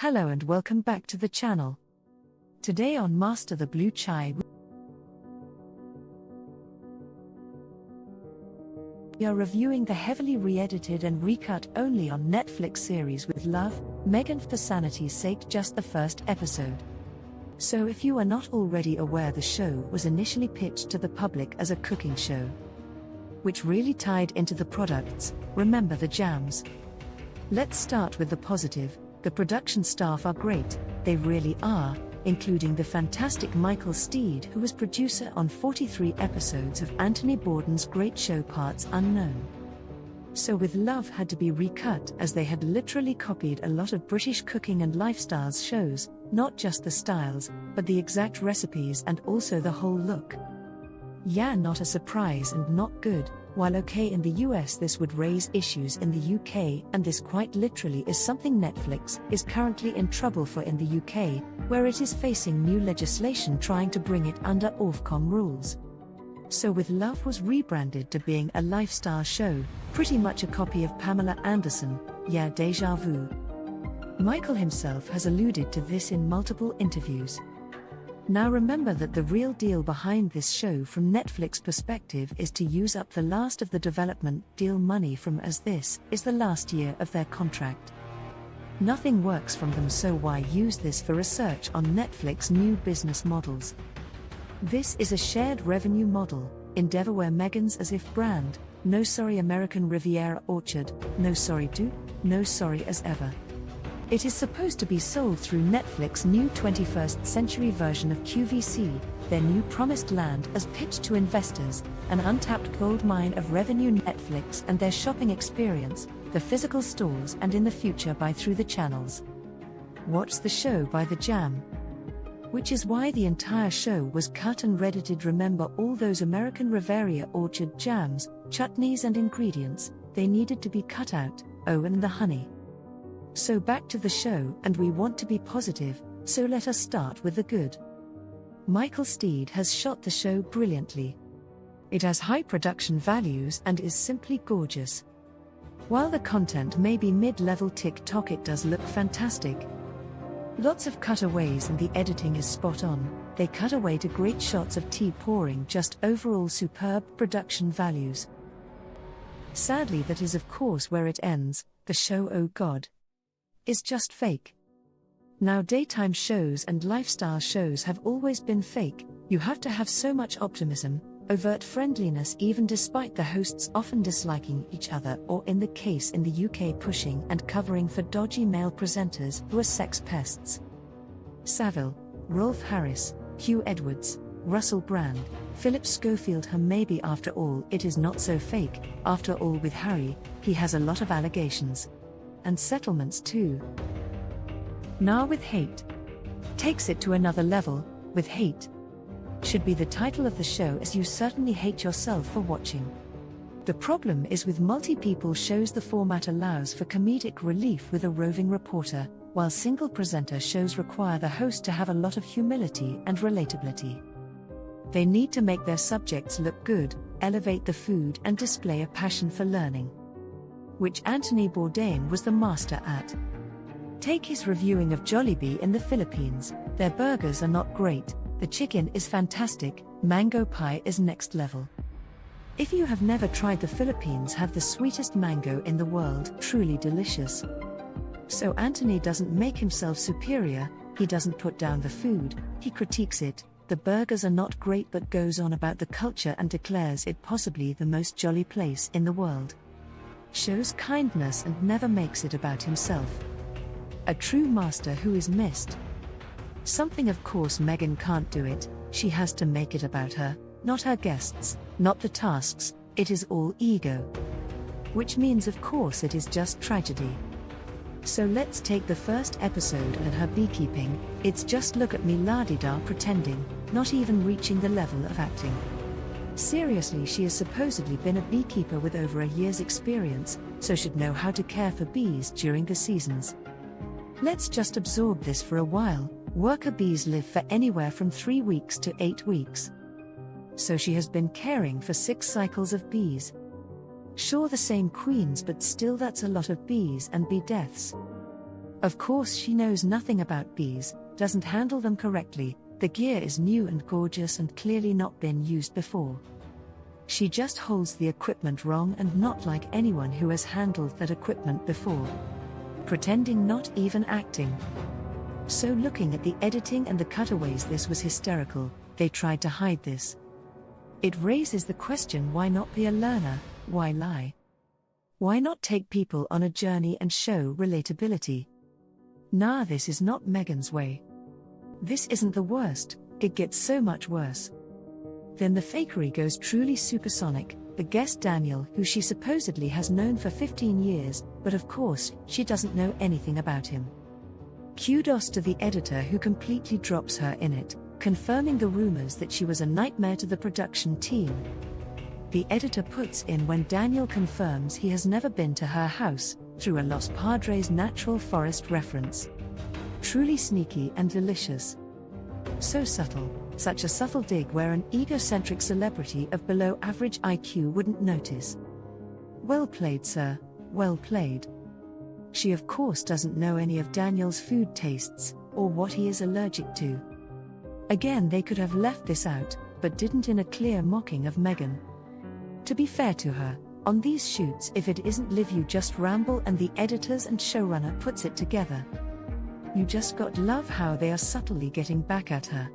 Hello and welcome back to the channel. Today on Master the Blue Chai, we are reviewing the heavily re-edited and recut only on Netflix series With Love, Meghan, for sanity's sake, just the first episode. So if you are not already aware, the show was initially pitched to the public as a cooking show, which really tied into the products. Remember the jams? Let's start with the positive. The production staff are great, they really are, including the fantastic Michael Steed, who was producer on 43 episodes of Anthony Bourdain's great show Parts Unknown. So With Love had to be recut, as they had literally copied a lot of British cooking and lifestyles shows, not just the styles, but the exact recipes and also the whole look. Yeah, not a surprise and not good. While okay in the US, this would raise issues in the UK, and this quite literally is something Netflix is currently in trouble for in the UK, where it is facing new legislation trying to bring it under Ofcom rules. So With Love was rebranded to being a lifestyle show, pretty much a copy of Pamela Anderson. Yeah, déjà vu. Michael himself has alluded to this in multiple interviews. Now remember that the real deal behind this show from Netflix perspective is to use up the last of the development deal money from, as this is the last year of their contract. Nothing works from them, so why use this for research on Netflix new business models? This is a shared revenue model endeavor where Meghan's as if brand, no sorry American Riviera Orchard, no sorry do, no sorry as ever. It is supposed to be sold through Netflix's new 21st century version of QVC, their new promised land as pitched to investors, an untapped goldmine of revenue. Netflix and their shopping experience, the physical stores, and in the future buy through the channels. Watch the show by the jam. Which is why the entire show was cut and re-edited. Remember all those American Riviera Orchard jams, chutneys and ingredients, they needed to be cut out, oh and the honey. So back to the show, and we want to be positive, so let us start with the good. Michael Steed has shot the show brilliantly. It has high production values and is simply gorgeous. While the content may be mid-level TikTok, it does look fantastic. Lots of cutaways and the editing is spot on. They cut away to great shots of tea pouring, just overall superb production values. Sadly, that is of course where it ends. The show, oh god, is just fake. Now daytime shows and lifestyle shows have always been fake. You have to have so much optimism, overt friendliness, even despite the hosts often disliking each other, or in the case in the UK pushing and covering for dodgy male presenters who are sex pests. Savile, Rolf Harris, Hugh Edwards, Russell Brand, Philip Schofield. Maybe after all it is not so fake. After all, with Harry, he has a lot of allegations. And settlements too. Now With Hate takes it to another level. With Hate should be the title of the show, as you certainly hate yourself for watching. The problem is with multi-people shows, the format allows for comedic relief with a roving reporter, while single presenter shows require the host to have a lot of humility and relatability. They need to make their subjects look good, elevate the food, and display a passion for learning, which Anthony Bourdain was the master at. Take his reviewing of Jollibee in the Philippines. Their burgers are not great, the chicken is fantastic, mango pie is next level. If you have never tried, the Philippines have the sweetest mango in the world, truly delicious. So Anthony doesn't make himself superior, he doesn't put down the food, he critiques it. The burgers are not great, but goes on about the culture and declares it possibly the most jolly place in the world. Shows kindness and never makes it about himself. A true master who is missed. Something of course Meghan can't do it, she has to make it about her, not her guests, not the tasks, it is all ego. Which means of course it is just tragedy. So let's take the first episode and her beekeeping. It's just look at me la-di-da pretending, not even reaching the level of acting. Seriously, she has supposedly been a beekeeper with over a year's experience, so should know how to care for bees during the seasons. Let's just absorb this for a while. Worker bees live for anywhere from 3 weeks to 8 weeks. So she has been caring for 6 cycles of bees. Sure, the same queens, but still that's a lot of bees and bee deaths. Of course, she knows nothing about bees, doesn't handle them correctly, the gear is new and gorgeous and clearly not been used before. She just holds the equipment wrong and not like anyone who has handled that equipment before. Pretending, not even acting. So looking at the editing and the cutaways, this was hysterical. They tried to hide this. It raises the question, why not be a learner, why lie? Why not take people on a journey and show relatability? Nah, this is not Meghan's way. This isn't the worst, it gets so much worse. Then the fakery goes truly supersonic. The guest Daniel, who she supposedly has known for 15 years, but of course, she doesn't know anything about him. Kudos to the editor who completely drops her in it, confirming the rumors that she was a nightmare to the production team. The editor puts in when Daniel confirms he has never been to her house, through a Los Padres natural forest reference. Truly sneaky and delicious. So subtle, such a subtle dig where an egocentric celebrity of below average IQ wouldn't notice. Well played, sir, well played. She of course doesn't know any of Daniel's food tastes, or what he is allergic to. Again, they could have left this out, but didn't, in a clear mocking of Meghan. To be fair to her, on these shoots, if it isn't live you just ramble, and the editors and showrunner puts it together. You just got love how they are subtly getting back at her.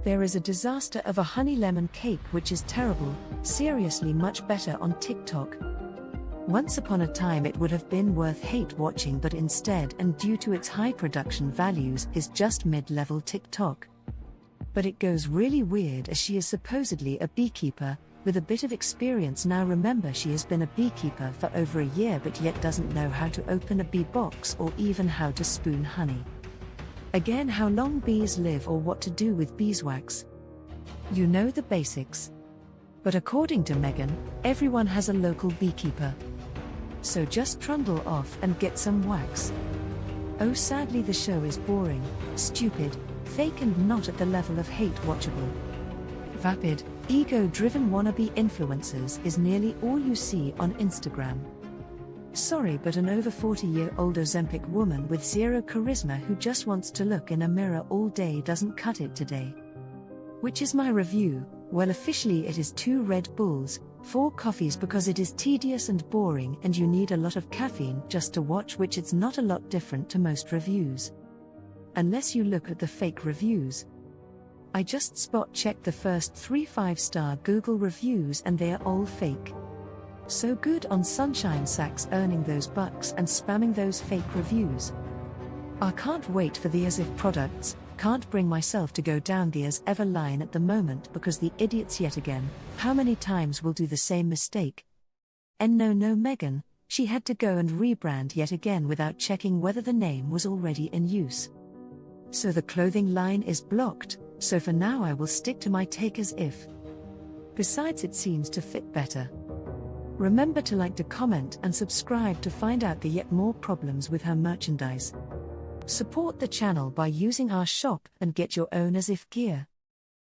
There is a disaster of a honey lemon cake which is terrible, seriously much better on TikTok. Once upon a time it would have been worth hate watching, but instead, and due to its high production values, is just mid-level TikTok. But it goes really weird as she is supposedly a beekeeper, with a bit of experience now. Remember, she has been a beekeeper for over a year but yet doesn't know how to open a bee box or even how to spoon honey. Again, how long bees live or what to do with beeswax. You know the basics. But according to Meghan, everyone has a local beekeeper. So just trundle off and get some wax. Oh, sadly the show is boring, stupid, fake and not at the level of hate watchable. Vapid, ego-driven wannabe influencers is nearly all you see on Instagram. Sorry, but an over 40-year-old Ozempic woman with zero charisma who just wants to look in a mirror all day doesn't cut it today. Which is my review? Well, officially it is 2 Red Bulls, 4 coffees because it is tedious and boring and you need a lot of caffeine just to watch, which it's not a lot different to most reviews. Unless you look at the fake reviews. I just spot-checked the first 3 5-star Google reviews and they are all fake. So good on Sunshine Sacks earning those bucks and spamming those fake reviews. I can't wait for the as if products, can't bring myself to go down the as ever line at the moment because the idiots yet again, how many times will do the same mistake? And no Meghan, she had to go and rebrand yet again without checking whether the name was already in use. So the clothing line is blocked, so for now I will stick to my take as if. Besides, it seems to fit better. Remember to like, to comment and subscribe to find out the yet more problems with her merchandise. Support the channel by using our shop and get your own as if gear.